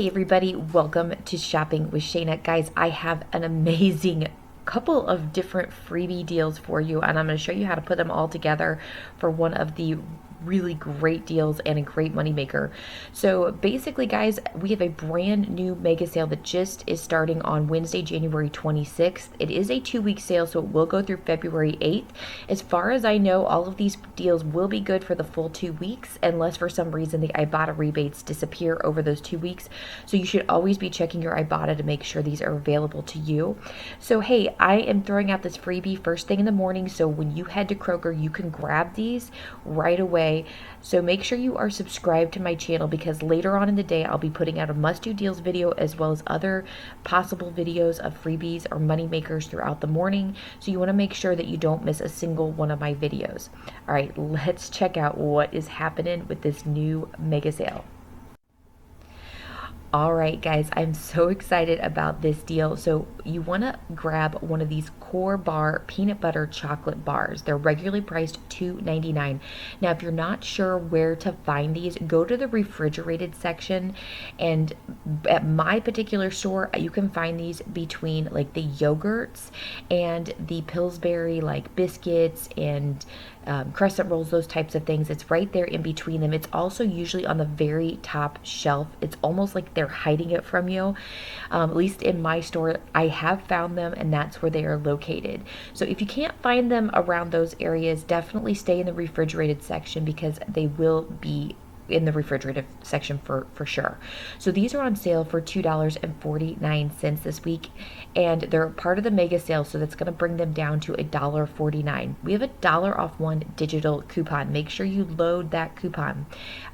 Hey everybody, welcome to Shopping with Shana. Guys, I have an amazing couple of different freebie deals for you, and I'm going to show you how to put them all together for one of the really great deals and a great money maker. So basically, guys, we have a brand new mega sale that just is starting on Wednesday, January 26th. It is a 2-week sale, so it will go through February 8th. As far as I know, all of these deals will be good for the full 2 weeks, unless for some reason the Ibotta rebates disappear over those 2 weeks. So you should always be checking your Ibotta to make sure these are available to you. So hey, I am throwing out this freebie first thing in the morning, so when you head to Kroger, you can grab these right away. So make sure you are subscribed to my channel, because later on in the day I'll be putting out a must-do deals video as well as other possible videos of freebies or money makers throughout the morning. So you want to make sure that you don't miss a single one of my videos. All right, let's check out what is happening with this new mega sale. All right, guys, I'm so excited about this deal. So you want to grab one of these Core Bar peanut butter chocolate bars. They're regularly priced $2.99. Now, if you're not sure where to find these, go to the refrigerated section. And at my particular store, you can find these between like the yogurts and the Pillsbury like biscuits and crescent rolls, those types of things. It's right there in between them. It's also usually on the very top shelf. It's almost like they're hiding it from you. At least in my store, I have found them, and that's where they are located. So if you can't find them around those areas, definitely stay in the refrigerated section, because they will be in the refrigerated section for sure. So these are on sale for $2.49 this week, and they're part of the mega sale, so that's going to bring them down to $1.49. We have $1 off one digital coupon. Make sure you load that coupon.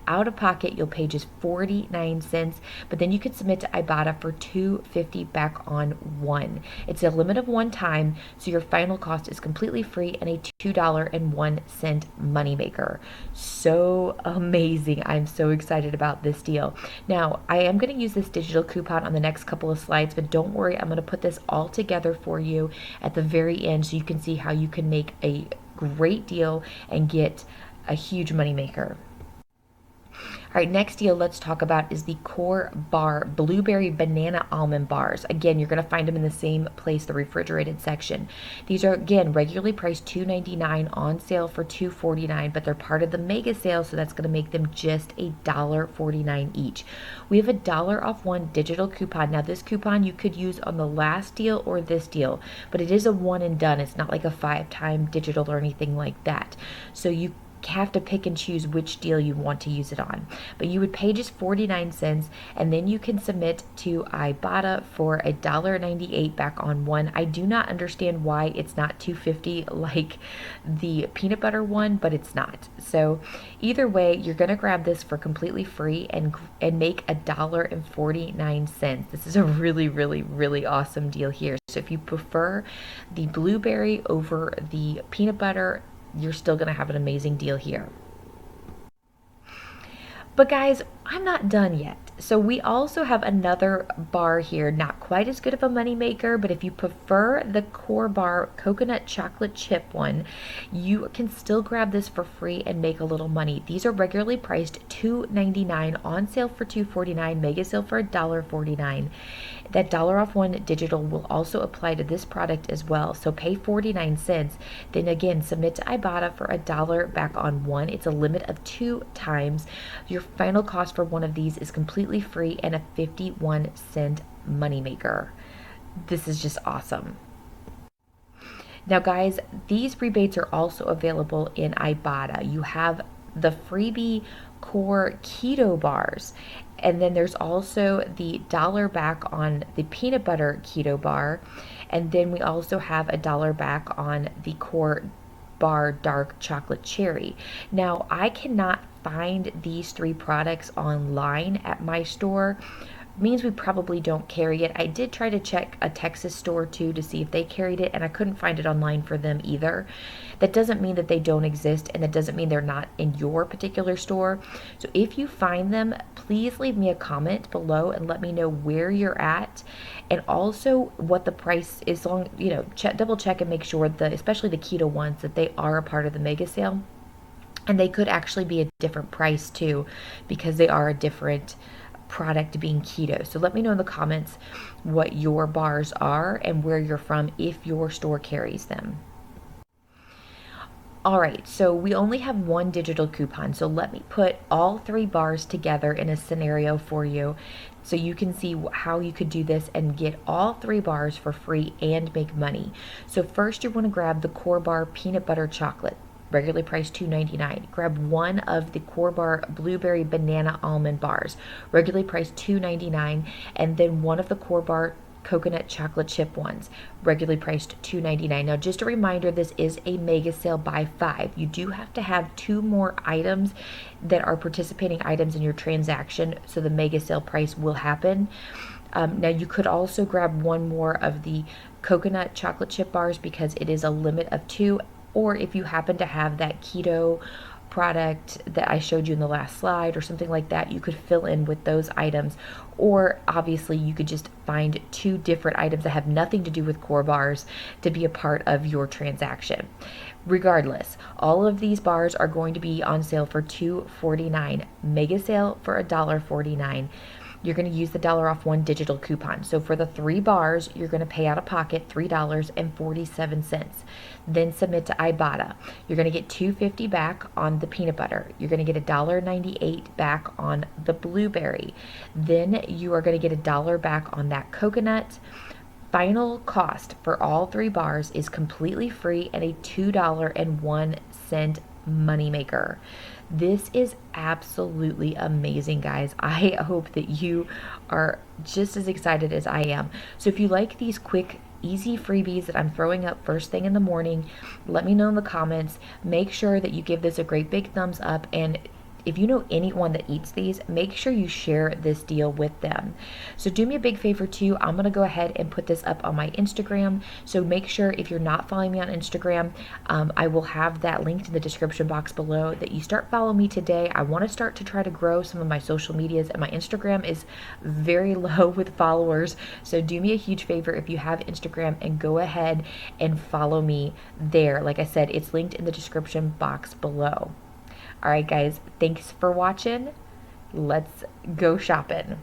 Out of pocket, you'll pay just 49 cents, but then you can submit to Ibotta for $2.50 back on one. It's a limit of one time, so your final cost is completely free and a $2.01 moneymaker. So amazing. I'm so excited about this deal. Now, I am going to use this digital coupon on the next couple of slides, but don't worry, I'm going to put this all together for you at the very end so you can see how you can make a great deal and get a huge moneymaker. All right, next deal let's talk about is the Core Bar Blueberry Banana Almond Bars. Again, you're going to find them in the same place, the refrigerated section. These are, again, regularly priced $2.99, on sale for $2.49, but they're part of the mega sale, so that's going to make them just $1.49 each. We have $1 off one digital coupon. Now, this coupon you could use on the last deal or this deal, but it is a one and done. It's not like a 5-time digital or anything like that. So you have to pick and choose which deal you want to use it on. But you would pay just 49 cents, and then you can submit to Ibotta for $1.98 back on one. I do not understand why it's not $2.50 like the peanut butter one, but it's not. So either way, you're going to grab this for completely free and make $1.49. This is a really, really, really awesome deal here. So if you prefer the blueberry over the peanut butter, you're still going to have an amazing deal here. But guys, I'm not done yet. So we also have another bar here, not quite as good of a money maker, but if you prefer the Core Bar coconut chocolate chip one, you can still grab this for free and make a little money. These are regularly priced $2.99, on sale for $2.49, mega sale for $1.49. That $1 off one digital will also apply to this product as well. So pay 49 cents, then again submit to Ibotta for $1 back on one. It's a limit of 2 times. Your final cost for one of these is completely free and a 51-cent moneymaker. This is just awesome. Now guys, these rebates are also available in Ibotta. You have the freebie core keto bars, and then there's also the $1 back on the peanut butter keto bar, and then we also have $1 back on the Core Bar dark chocolate cherry. Now, I cannot find these 3 products online at my store. Means we probably don't carry it. I did try to check a Texas store too to see if they carried it, and I couldn't find it online for them either. That doesn't mean that they don't exist, and that doesn't mean they're not in your particular store. So if you find them, please leave me a comment below and let me know where you're at, and also what the price is. Double check and make sure that, especially the keto ones, that they are a part of the mega sale. And they could actually be a different price too, because they are a different product being keto. So let me know in the comments what your bars are and where you're from if your store carries them. All right, so we only have one digital coupon. So let me put all 3 bars together in a scenario for you so you can see how you could do this and get all 3 bars for free and make money. So first you want to grab the Core Bar Peanut Butter Chocolate, regularly priced $2.99. Grab one of the Core Bar Blueberry Banana Almond Bars, regularly priced $2.99, and then one of the Core Bar Coconut Chocolate Chip ones, regularly priced $2.99. Now, just a reminder, this is a mega sale by 5. You do have to have 2 more items that are participating items in your transaction, so the mega sale price will happen. Now, you could also grab one more of the coconut chocolate chip bars because it is a limit of 2, or if you happen to have that keto product that I showed you in the last slide or something like that, you could fill in with those items. Or obviously you could just find 2 different items that have nothing to do with core bars to be a part of your transaction. Regardless, all of these bars are going to be on sale for $2.49, mega sale for $1.49. You're going to use the $1 off 1 digital coupon. So for the 3 bars, you're going to pay out of pocket $3.47. Then submit to Ibotta. You're going to get $2.50 back on the peanut butter. You're going to get $1.98 back on the blueberry. Then you are going to get $1 back on that coconut. Final cost for all 3 bars is completely free and a $2.01 moneymaker. This is absolutely amazing, guys. I hope that you are just as excited as I am. So if you like these quick, easy freebies that I'm throwing up first thing in the morning, let me know in the comments. Make sure that you give this a great big thumbs up, and if you know anyone that eats these, make sure you share this deal with them. So do me a big favor too. I'm going to go ahead and put this up on my Instagram. So make sure if you're not following me on Instagram, I will have that linked in the description box below, that you start following me today. I want to start to try to grow some of my social medias, and my Instagram is very low with followers. So do me a huge favor if you have Instagram and go ahead and follow me there. Like I said, it's linked in the description box below. All right, guys, thanks for watching. Let's go shopping.